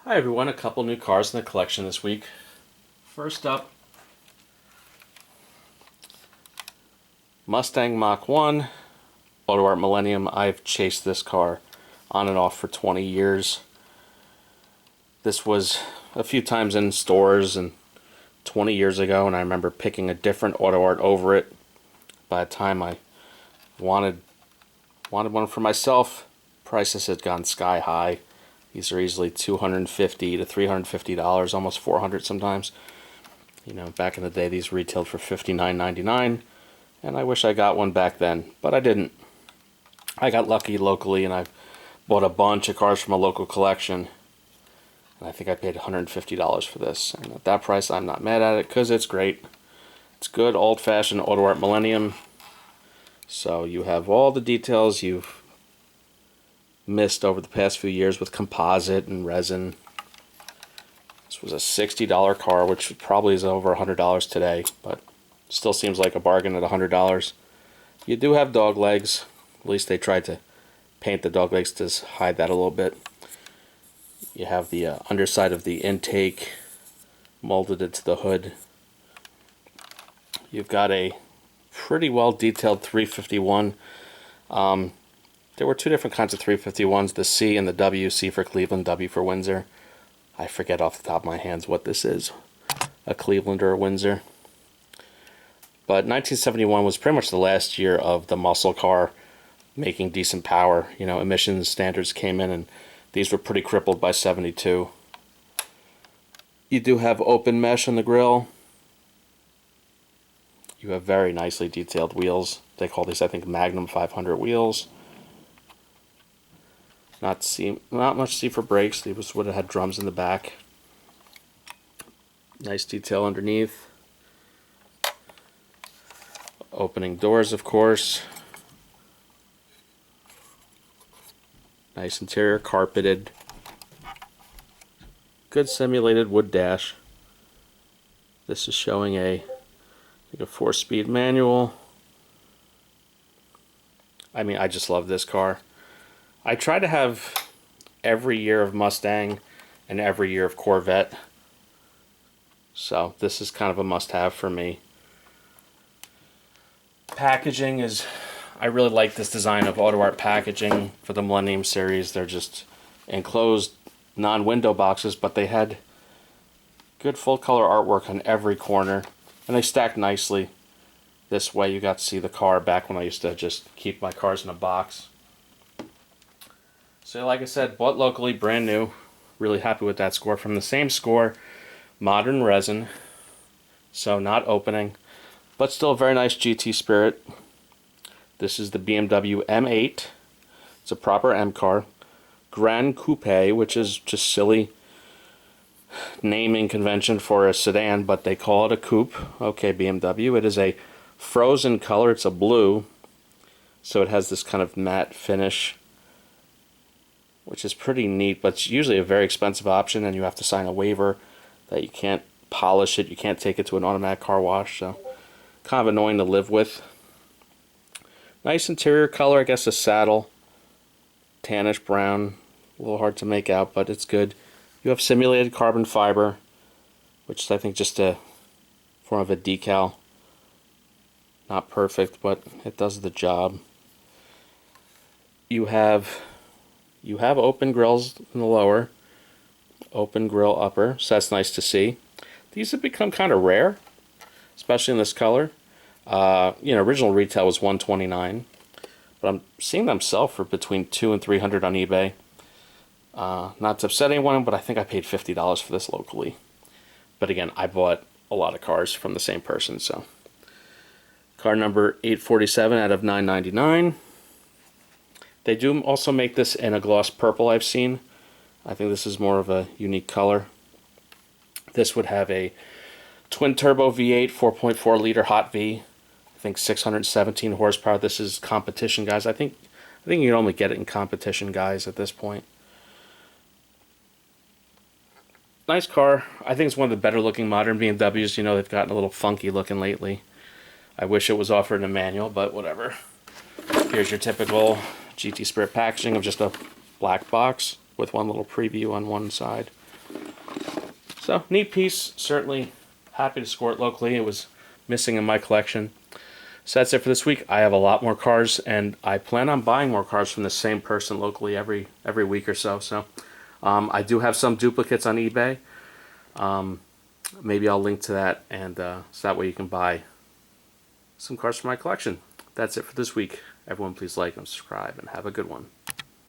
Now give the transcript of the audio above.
Hi everyone, a couple new cars in the collection this week. First up, Mustang Mach1, AutoArt Millennium. I've chased this car on and off for 20 years. This was a few times in stores and 20 years ago, and I remember picking a different AutoArt over it. By the time I wanted one for myself, prices had gone sky high. These are easily $250 to $350, almost $400 sometimes. You know, back in the day, these retailed for $59.99, and I wish I got one back then, but I didn't. I got lucky locally, and I bought a bunch of cars from a local collection, and I think I paid $150 for this. And at that price, I'm not mad at it because it's great. It's good, old-fashioned AutoArt Millennium. So you have all the details you've missed over the past few years with composite and resin. This was a $60 car, which probably is over $100 today, but still seems like a bargain at $100. You do have dog legs. At least they tried to paint the dog legs to hide that a little bit. You have the underside of the intake molded into the hood. You've got a pretty well detailed 351. There were two different kinds of 351s, the C and the W. C for Cleveland, W for Windsor. I forget off the top of my hands what this is, a Cleveland or a Windsor. But 1971 was pretty much the last year of the muscle car making decent power. You know, emissions standards came in, and these were pretty crippled by 72. You do have open mesh on the grille. You have very nicely detailed wheels. They call these, I think, Magnum 500 wheels. Not much C for brakes. These would have had drums in the back. Nice detail underneath. Opening doors, of course. Nice interior, carpeted. Good simulated wood dash. This is showing a 4-speed manual. I mean, I just love this car. I try to have every year of Mustang and every year of Corvette, so this is kind of a must-have for me. Packaging is, I really like this design of AutoArt packaging for the Millennium series. They're just enclosed non-window boxes, but they had good full-color artwork on every corner, and they stacked nicely. This way you got to see the car back when I used to just keep my cars in a box. So like I said, bought locally, brand new. Really happy with that score. From the same score, modern resin. So not opening, but still a very nice GT Spirit. This is the BMW M8. It's a proper M car. Grand Coupe, which is just silly naming convention for a sedan, but they call it a coupe. Okay, BMW. It is a frozen color. It's a blue. So it has this kind of matte finish, which is pretty neat, but it's usually a very expensive option, and you have to sign a waiver that you can't polish it, you can't take it to an automatic car wash, so kind of annoying to live with. Nice interior color, I guess a saddle, tannish brown, a little hard to make out, but it's good. You have simulated carbon fiber, which is I think just a form of a decal. Not perfect, but it does the job. You have open grills in the lower, open grill upper, so that's nice to see. These have become kind of rare, especially in this color. Original retail was $129, but I'm seeing them sell for between $200 and $300 on eBay. Not to upset anyone, but I think I paid $50 for this locally. But again, I bought a lot of cars from the same person, so. Car number 847 out of 999. They do also make this in a gloss purple, I've seen. I think this is more of a unique color. This would have a twin-turbo V8, 4.4 liter hot V. I think 617 horsepower. This is competition, guys. I think you can only get it in competition, guys, at this point. Nice car. I think it's one of the better-looking modern BMWs. You know, they've gotten a little funky looking lately. I wish it was offered in a manual, but whatever. Here's your typical GT Spirit packaging of just a black box with one little preview on one side. So, neat piece. Certainly happy to score it locally. It was missing in my collection. So that's it for this week. I have a lot more cars, and I plan on buying more cars from the same person locally every week or so. So I do have some duplicates on eBay. Maybe I'll link to that, and so that way you can buy some cars from my collection. That's it for this week. Everyone please like and subscribe, and have a good one.